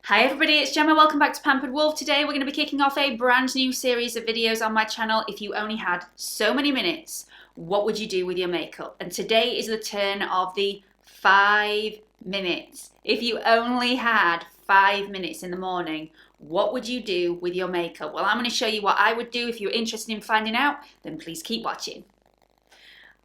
Hi everybody, it's Gemma. Welcome back to Pampered Wolf. Today we're going to be kicking off a brand new series of videos on my channel. If you only had so many minutes, what would you do with your makeup? And today is the turn of the 5 minutes. If you only had 5 minutes in the morning, what would you do with your makeup? Well, I'm going to show you what I would do. If you're interested in finding out, then please keep watching.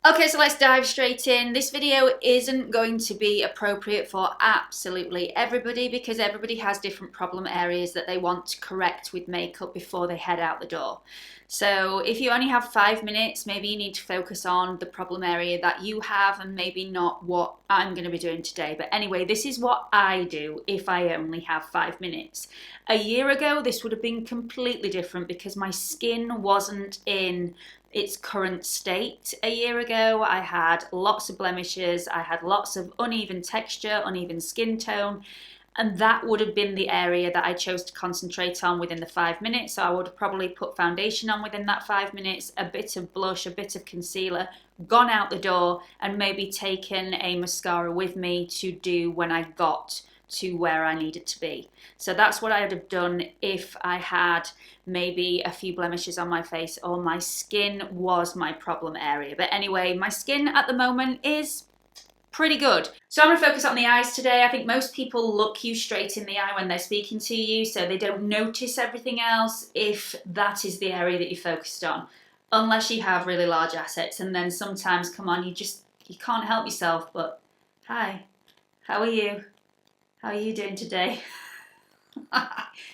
Okay, so let's dive straight in. This video isn't going to be appropriate for absolutely everybody because everybody has different problem areas that they want to correct with makeup before they head out the door. So if you only have 5 minutes, maybe you need to focus on the problem area that you have and maybe not what I'm going to be doing today. But anyway, this is what I do if I only have 5 minutes. A year ago, this would have been completely different because my skin wasn't in its current state. A year ago, I had lots of blemishes, I had lots of uneven texture, uneven skin tone, and that would have been the area that I chose to concentrate on within the 5 minutes. So I would have probably put foundation on within that 5 minutes, a bit of blush, a bit of concealer, gone out the door, and maybe taken a mascara with me to do when I got to where I needed to be. So that's what I would have done if I had maybe a few blemishes on my face or my skin was my problem area. But anyway, my skin at the moment is pretty good. So I'm going to focus on the eyes today. I think most people look you straight in the eye when they're speaking to you, so they don't notice everything else if that is the area that you're focused on. Unless you have really large assets, and then sometimes, come on, you can't help yourself, but hi, how are you? How are you doing today?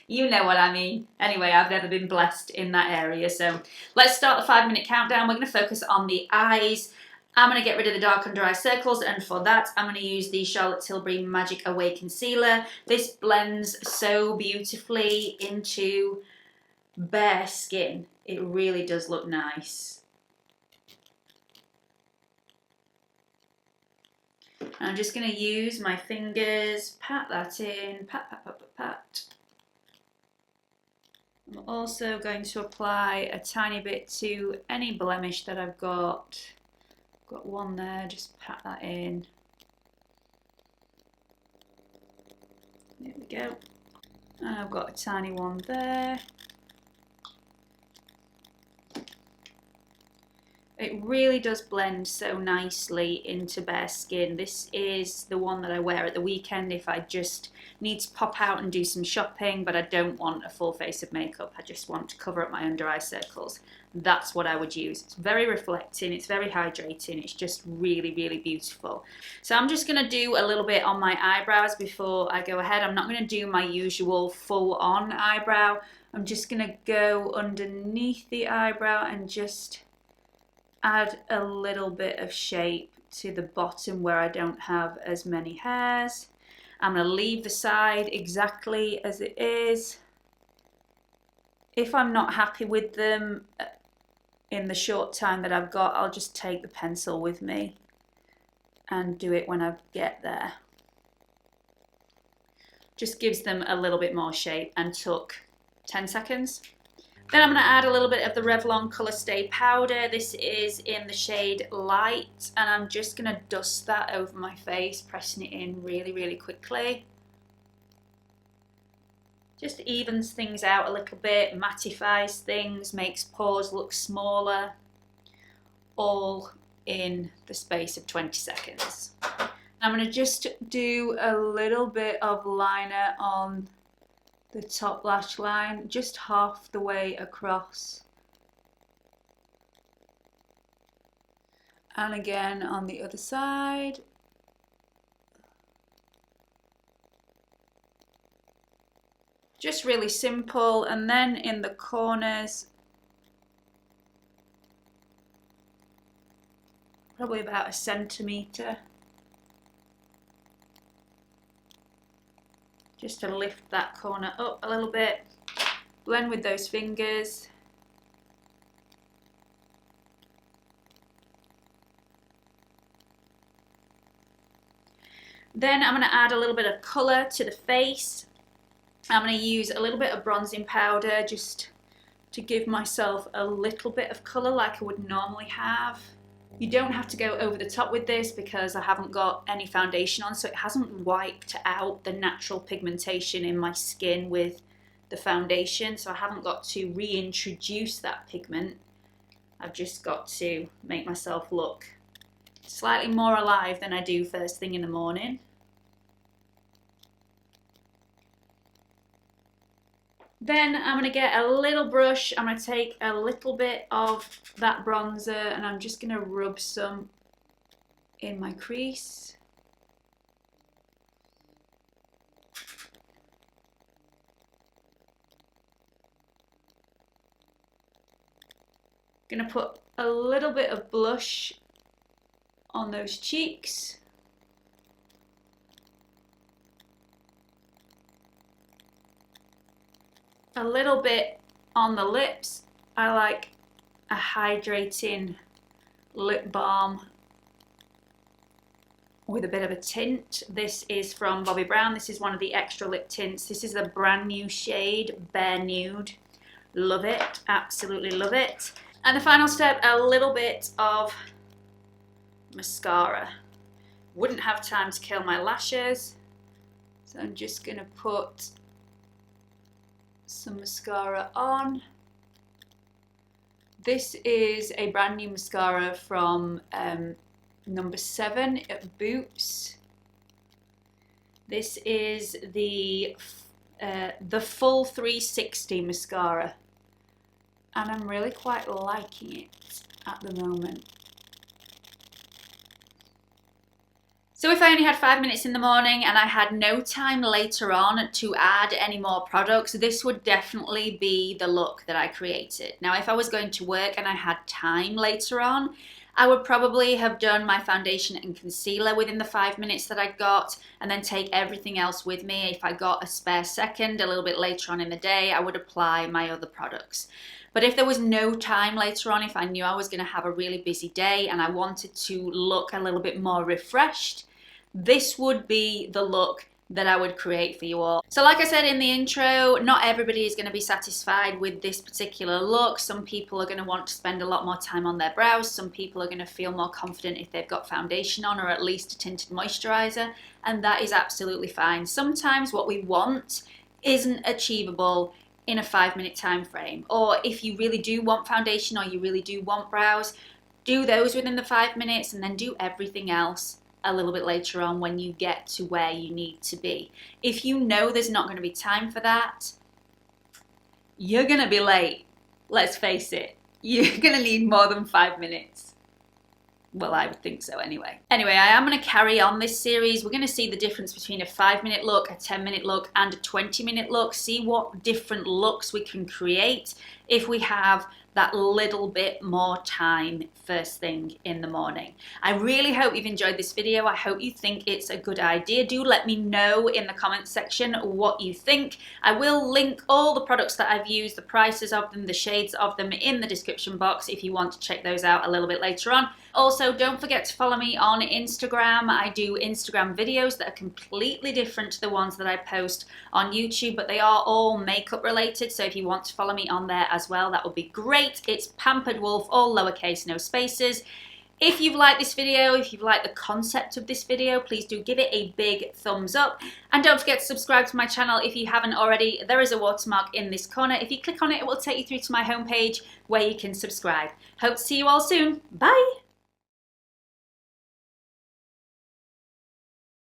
You know what I mean. Anyway, I've never been blessed in that area. So let's start the 5 minute countdown. We're going to focus on the eyes. I'm going to get rid of the dark under eye circles, and for that I'm going to use the Charlotte Tilbury Magic Away Concealer. This blends so beautifully into bare skin. It really does look nice. I'm just going to use my fingers, pat that in, pat, pat, pat, pat, pat. I'm also going to apply a tiny bit to any blemish that I've got. Got one there, just pat that in. There we go. And I've got a tiny one there. It really does blend so nicely into bare skin. This is the one that I wear at the weekend if I just need to pop out and do some shopping, but I don't want a full face of makeup. I just want to cover up my under eye circles. That's what I would use. It's very reflecting, it's very hydrating, it's just really, really beautiful. So I'm just going to do a little bit on my eyebrows before I go ahead. I'm not going to do my usual full-on eyebrow. I'm just going to go underneath the eyebrow and just add a little bit of shape to the bottom where I don't have as many hairs. I'm going to leave the side exactly as it is. If I'm not happy with them in the short time that I've got, I'll just take the pencil with me and do it when I get there. Just gives them a little bit more shape, and took 10 seconds. Then I'm going to add a little bit of the Revlon Colour Stay Powder. This is in the shade Light, and I'm just going to dust that over my face, pressing it in really, really quickly. Just evens things out a little bit, mattifies things, makes pores look smaller, all in the space of 20 seconds. I'm going to just do a little bit of liner on the top lash line, just half the way across. And again on the other side. Just really simple, and then in the corners, probably about 1 centimetre. Just to lift that corner up a little bit, blend with those fingers. Then I'm going to add a little bit of colour to the face. I'm going to use a little bit of bronzing powder just to give myself a little bit of colour like I would normally have. You don't have to go over the top with this because I haven't got any foundation on, so it hasn't wiped out the natural pigmentation in my skin with the foundation, so I haven't got to reintroduce that pigment. I've just got to make myself look slightly more alive than I do first thing in the morning. Then I'm going to get a little brush, I'm going to take a little bit of that bronzer and I'm just going to rub some in my crease. Going to put a little bit of blush on those cheeks. A little bit on the lips. I like a hydrating lip balm with a bit of a tint. This is from Bobbi Brown. This is one of the extra lip tints. This is a brand new shade, Bare Nude. Love it, absolutely love it. And the final step, a little bit of mascara. Wouldn't have time to kill my lashes, so I'm just gonna put some mascara on. This is a brand new mascara from number 7 at Boots. This is the full 360 mascara, and I'm really quite liking it at the moment. So if I only had 5 minutes in the morning and I had no time later on to add any more products, this would definitely be the look that I created. Now, if I was going to work and I had time later on, I would probably have done my foundation and concealer within the 5 minutes that I got and then take everything else with me. If I got a spare second a little bit later on in the day, I would apply my other products. But if there was no time later on, if I knew I was going to have a really busy day and I wanted to look a little bit more refreshed, this would be the look that I would create for you all. So like I said in the intro, not everybody is going to be satisfied with this particular look. Some people are going to want to spend a lot more time on their brows. Some people are going to feel more confident if they've got foundation on or at least a tinted moisturiser, and that is absolutely fine. Sometimes what we want isn't achievable in a 5-minute time frame, or if you really do want foundation or you really do want brows, do those within the 5 minutes and then do everything else a little bit later on when you get to where you need to be. If you know there's not going to be time for that, you're going to be late. Let's face it, you're going to need more than 5 minutes. Well, I would think so anyway. Anyway, I am going to carry on this series. We're going to see the difference between a 5-minute look, a 10-minute look, and a 20-minute look. See what different looks we can create if we have that little bit more time first thing in the morning. I really hope you've enjoyed this video. I hope you think it's a good idea. Do let me know in the comments section what you think. I will link all the products that I've used, the prices of them, the shades of them in the description box if you want to check those out a little bit later on. Also, don't forget to follow me on Instagram. I do Instagram videos that are completely different to the ones that I post on YouTube, but they are all makeup related, so if you want to follow me on there as well, that would be great. It's Pampered Wolf, all lowercase, no spaces. If you've liked this video, if you've liked the concept of this video, please do give it a big thumbs up. And don't forget to subscribe to my channel if you haven't already. There is a watermark in this corner. If you click on it, it will take you through to my homepage where you can subscribe. Hope to see you all soon. Bye!